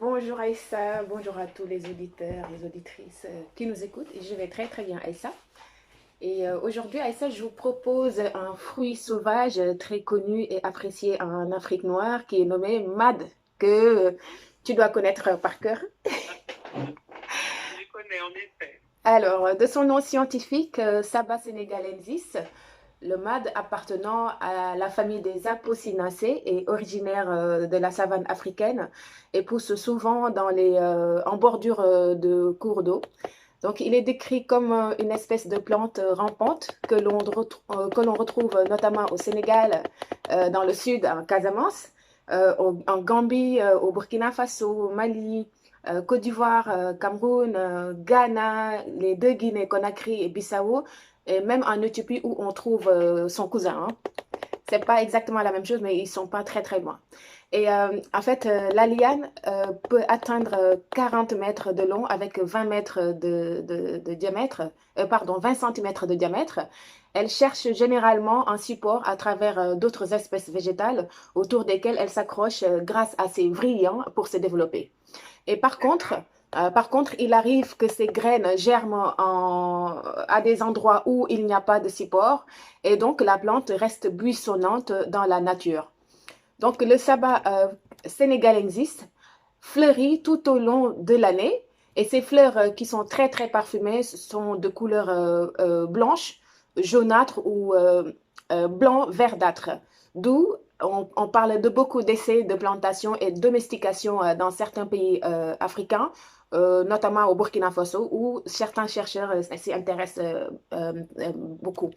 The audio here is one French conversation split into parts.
Bonjour Aïssa, bonjour à tous les auditeurs, les auditrices qui nous écoutent. Je vais très très bien Aïssa. Aujourd'hui Aïssa, je vous propose un fruit sauvage très connu et apprécié en Afrique noire qui est nommé mad, que tu dois connaître par cœur. Je les connais en effet. Alors, de son nom scientifique, Saba senegalensis, le mad appartenant à la famille des Apocynaceae est originaire de la savane africaine et pousse souvent en bordure de cours d'eau. Donc, il est décrit comme une espèce de plante rampante que l'on retrouve notamment au Sénégal, dans le sud, en Casamance, en Gambie, au Burkina Faso, au Mali, Côte d'Ivoire, Cameroun, Ghana, les deux Guinées, Conakry et Bissau, et même en Éthiopie où on trouve son cousin. Hein. C'est pas exactement la même chose, mais ils sont pas très très loin. En fait, la liane peut atteindre 40 mètres de long avec 20 mètres de diamètre, pardon, 20 centimètres de diamètre. Elle cherche généralement un support à travers d'autres espèces végétales autour desquelles elle s'accroche grâce à ses vrillants pour se développer. Et D'accord. par contre, il arrive que ces graines germent à des endroits où il n'y a pas de support et donc la plante reste buissonnante dans la nature. Donc le sabbat sénégalensis fleurit tout au long de l'année et ces fleurs qui sont très très parfumées sont de couleur blanche, jaunâtre ou blanc verdâtre. D'où on parle de beaucoup d'essais de plantation et de domestication dans certains pays africains, notamment au Burkina Faso, où certains chercheurs s'y intéressent beaucoup.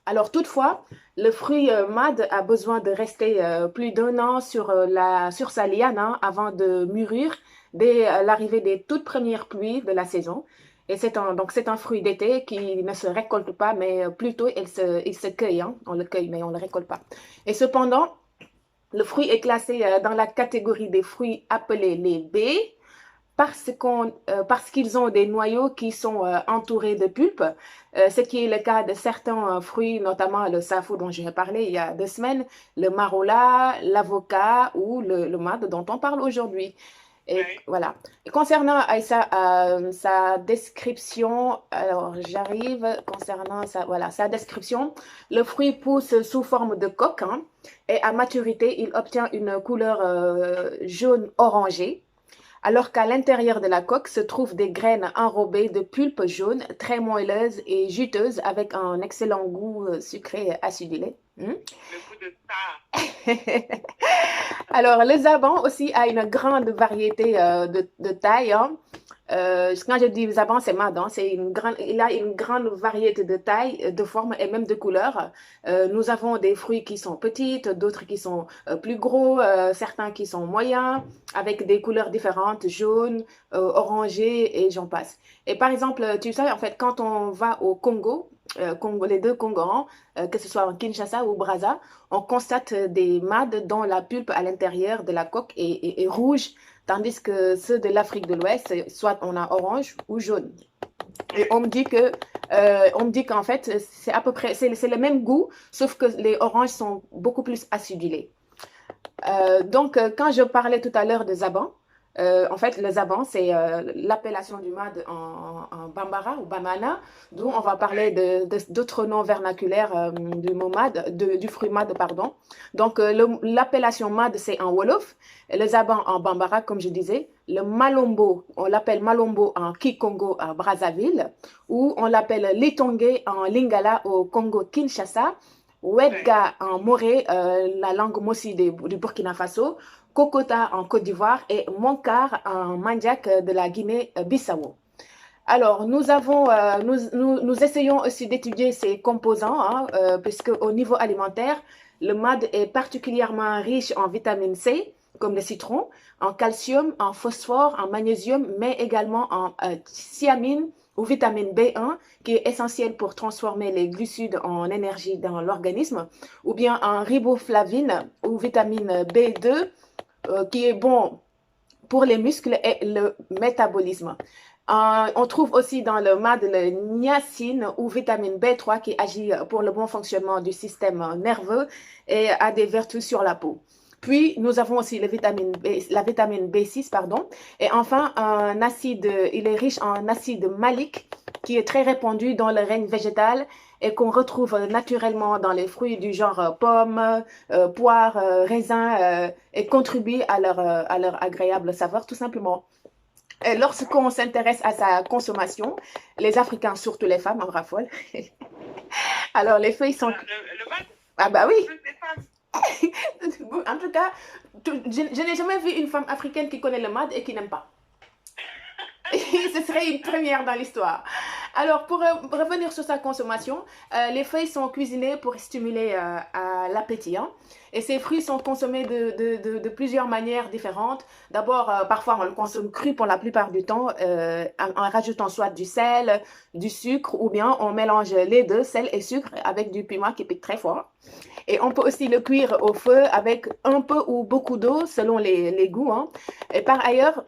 Alors toutefois, le fruit mad a besoin de rester plus d'un an sur sa liane hein, avant de mûrir dès l'arrivée des toutes premières pluies de la saison. Et c'est un fruit d'été qui ne se récolte pas, mais plutôt il se cueille. Hein. On le cueille, mais on ne le récolte pas. Et cependant, le fruit est classé dans la catégorie des fruits appelés les baies parce qu'ils ont des noyaux qui sont entourés de pulpe, ce qui est le cas de certains fruits, notamment le safou dont j'ai parlé il y a 2 semaines, le marola, l'avocat ou le mad dont on parle aujourd'hui. Et Oui. voilà. Et concernant Aïssa, sa description, alors j'arrive concernant sa description. Le fruit pousse sous forme de coque hein, et à maturité, il obtient une couleur jaune orangée alors qu'à l'intérieur de la coque se trouvent des graines enrobées de pulpe jaune, très moelleuses et juteuses, avec un excellent goût sucré et acidulé. Hmm? Le goût de ça. Alors, le zaban aussi a une grande variété de taille. Hein. Quand je dis zaban, c'est mad. Hein. Il a une grande variété de taille, de forme et même de couleurs. Nous avons des fruits qui sont petites, d'autres qui sont plus gros, certains qui sont moyens, avec des couleurs différentes, jaune, orangé et j'en passe. Et par exemple, tu sais, en fait, quand on va au Congo, les deux Congos, hein, que ce soit en Kinshasa ou Brazza, on constate des mads dont la pulpe à l'intérieur de la coque est rouge, tandis que ceux de l'Afrique de l'Ouest, soit on a orange ou jaune. Et Oui. on me dit qu'en fait, c'est à peu près, c'est le même goût, sauf que les oranges sont beaucoup plus acidulées. Quand je parlais tout à l'heure de Zaban, en fait, le Zaban, c'est l'appellation du mad en Bambara ou Bamana, d'où on va parler Oui. d'autres noms vernaculaires du mot mad, du fruit mad, pardon. Donc, l'appellation mad, c'est en Wolof, et le Zaban en Bambara, comme je disais. Le Malombo, on l'appelle Malombo en Kikongo à Brazzaville, ou on l'appelle Litongue en Lingala au Congo-Kinshasa, Oui. Wedga en Morée, la langue mossi du Burkina Faso, Kokota en Côte d'Ivoire et Monkar en Mandjak de la Guinée-Bissau. Alors, nous essayons aussi d'étudier ces composants, hein, puisque au niveau alimentaire, le mad est particulièrement riche en vitamine C, comme le citron, en calcium, en phosphore, en magnésium, mais également en thiamine ou vitamine B1, qui est essentielle pour transformer les glucides en énergie dans l'organisme, ou bien en riboflavine ou vitamine B2, qui est bon pour les muscles et le métabolisme. On trouve aussi dans le mad le niacine ou vitamine B3 qui agit pour le bon fonctionnement du système nerveux et a des vertus sur la peau. Puis, nous avons aussi la vitamine B6, pardon. Et enfin, un acide, il est riche en acide malique qui est très répandu dans le règne végétal et qu'on retrouve naturellement dans les fruits du genre pommes, poires, raisins et contribue à leur agréable saveur tout simplement. Et lorsqu'on s'intéresse à sa consommation, les Africains, surtout les femmes, en raffolent. Alors, les feuilles sont... Ah, le mat, Ah bah oui, plus des femmes. en tout cas, je n'ai jamais vu une femme africaine qui connaît le mad et qui n'aime pas. Ce serait une première dans l'histoire. Alors, pour revenir sur sa consommation, les feuilles sont cuisinées pour stimuler à l'appétit, hein. Et ces fruits sont consommés de plusieurs manières différentes. D'abord, parfois, on le consomme cru pour la plupart du temps, en rajoutant soit du sel, du sucre, ou bien on mélange les deux, sel et sucre, avec du piment qui pique très fort. Et on peut aussi le cuire au feu avec un peu ou beaucoup d'eau, selon les goûts, hein. Et par ailleurs,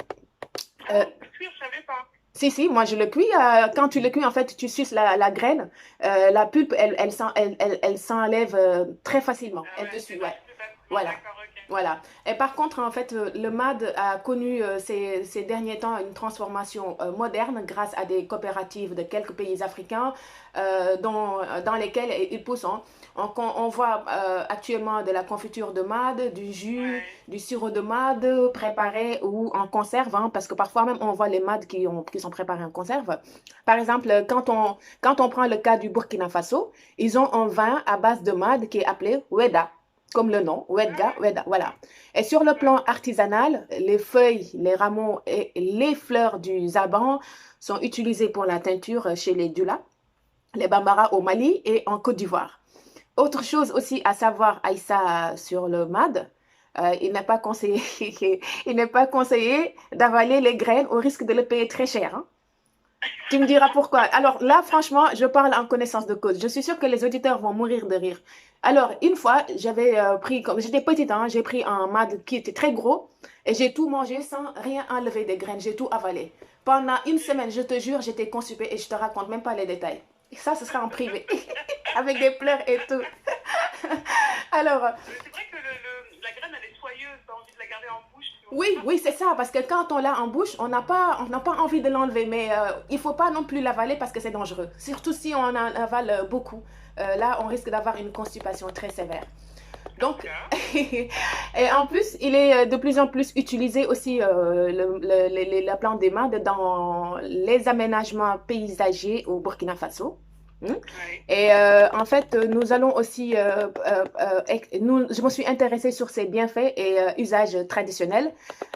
Ah, cuire, je savais pas. si, moi je le cuis. Quand tu le cuis, en fait, tu suces la graine. La pulpe, elle s'enlève très facilement. Ah Elle te ouais, suit, c'est ouais. vachement plus facilement, Voilà. d'accord, ok. Voilà. Et par contre, en fait, le MAD a connu ces derniers temps une transformation moderne grâce à des coopératives de quelques pays africains dans lesquelles il pousse, hein. On voit actuellement de la confiture de MAD, du jus, Ouais. du sirop de MAD préparé ou en conserve, hein, parce que parfois même on voit les MAD qui sont préparés en conserve. Par exemple, quand on prend le cas du Burkina Faso, ils ont un vin à base de MAD qui est appelé Weda, comme le nom, Ah Wedga, ouais, Weda, voilà. Et sur le plan ouais. artisanal, les feuilles, les rameaux et les fleurs du zaban sont utilisés pour la teinture chez les Dula, les Bambara au Mali et en Côte d'Ivoire. Autre chose aussi à savoir, Aïssa, sur le MAD, il n'est pas conseillé, il n'est pas conseillé d'avaler les graines au risque de le payer très cher, hein. Tu me diras pourquoi. Alors là, franchement, je parle en connaissance de cause. Je suis sûre que les auditeurs vont mourir de rire. Alors, une fois, j'avais pris, comme j'étais petite, hein, j'ai pris un mad qui était très gros et j'ai tout mangé sans rien enlever des graines. J'ai tout avalé. Pendant une semaine, je te jure, j'étais constipée et je te raconte même pas les détails. Et ça, ce sera en privé, avec des pleurs et tout. Alors, Mais c'est vrai que la graine, elle est soyeuse, t'as envie de la garder en bouche, tu vois. oui, oui, c'est ça, parce que quand on l'a en bouche, on n'a pas envie de l'enlever, mais il faut pas non plus l'avaler parce que c'est dangereux. Surtout si on en avale beaucoup. Là, on risque d'avoir une constipation très sévère. Donc, D'accord. et en plus, il est de plus en plus utilisé aussi, la plante des mades dans les aménagements paysagers au Burkina Faso. Hmm. Ouais. Et en fait, nous allons aussi, je me suis intéressée sur ses bienfaits et usages traditionnels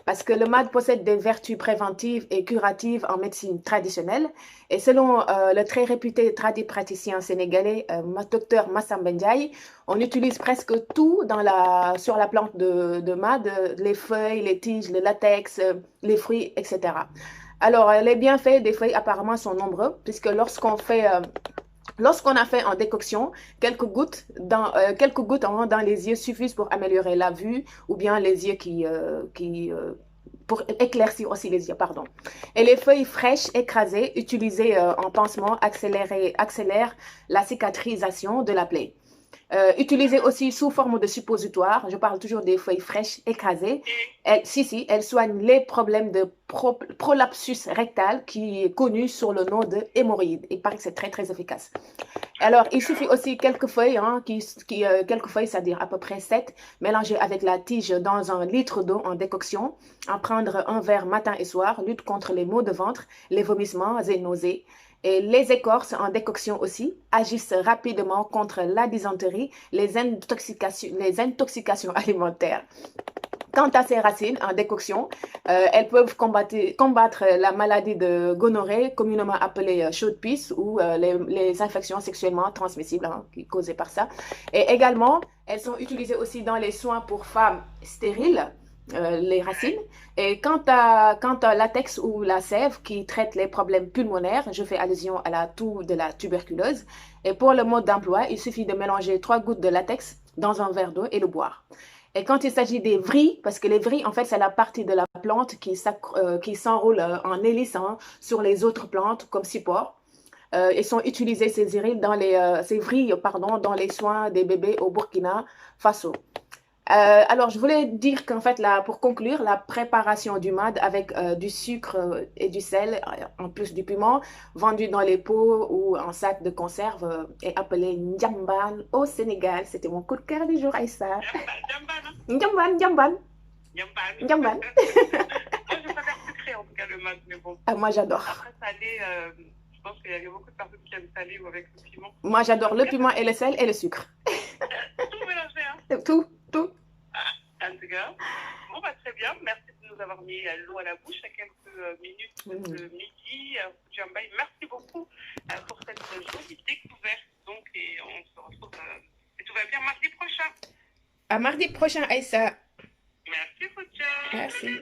parce que le MAD possède des vertus préventives et curatives en médecine traditionnelle. Et selon le très réputé tradipraticien sénégalais, docteur Massamba Ndiaye, on utilise presque tout sur la plante de MAD, les feuilles, les tiges, le latex, les fruits, etc. Alors, les bienfaits des feuilles apparemment sont nombreux puisque lorsqu'on a fait en décoction, quelques gouttes hein, dans les yeux suffisent pour améliorer la vue ou bien les yeux pour éclaircir aussi les yeux, pardon. Et les feuilles fraîches écrasées utilisées en pansement accélèrent la cicatrisation de la plaie. Utilisées aussi sous forme de suppositoire, je parle toujours des feuilles fraîches écrasées. Et Si, elles soignent les problèmes de prolapsus rectal qui est connu sous le nom de hémorroïde. Il paraît que c'est très très efficace. Alors, il suffit d'accord. aussi quelques feuilles, hein, quelques feuilles, c'est-à-dire à peu près 7, mélangées avec la tige dans 1 litre d'eau en décoction, en prendre un verre matin et soir, lutte contre les maux de ventre, les vomissements et nausées. Et les écorces en décoction aussi agissent rapidement contre la dysenterie, les intoxications alimentaires. Quant à ces racines en décoction, elles peuvent combattre la maladie de gonorrhée, communément appelée chaude-pisse, ou les infections sexuellement transmissibles hein, causées par ça. Et également, elles sont utilisées aussi dans les soins pour femmes stériles, les racines. Et quant à latex ou la sève qui traite les problèmes pulmonaires, je fais allusion à la toux de la tuberculose. Et pour le mode d'emploi, il suffit de mélanger 3 gouttes de latex dans un verre d'eau et le boire. Et quand il s'agit des vrilles, parce que les vrilles, en fait, c'est la partie de la plante qui s'enroule en hélice hein, sur les autres plantes comme support. Ils sont utilisés, ces vrilles, pardon, dans les soins des bébés au Burkina Faso. Alors, je voulais dire qu'en fait, là, pour conclure, la préparation du mad avec du sucre et du sel, en plus du piment, vendu dans les pots ou en sac de conserve, est appelé njamban au Sénégal. C'était mon coup de cœur du jour, Aïssa. Jambal, jambal, hein? Njamban, njamban, Jambal. njamban. Moi, je préfère sucré, en tout cas, le mat, mais bon. Ah, moi, j'adore. Après, salé, je pense qu'il y a beaucoup de personnes qui aiment salé ou avec le piment. Moi, En j'adore tout le cas, piment et le sel et le sucre. tout mélangé, hein? Tout, tout. En tout cas, bon, bah, très bien. Merci de nous avoir mis l'eau à la bouche à quelques minutes de ce midi. Jambaï, merci beaucoup pour cette jolie découverte. Donc, et on se retrouve, et tout va bien mardi prochain. À mardi prochain, Aïssa. Merci, Foutia. Merci.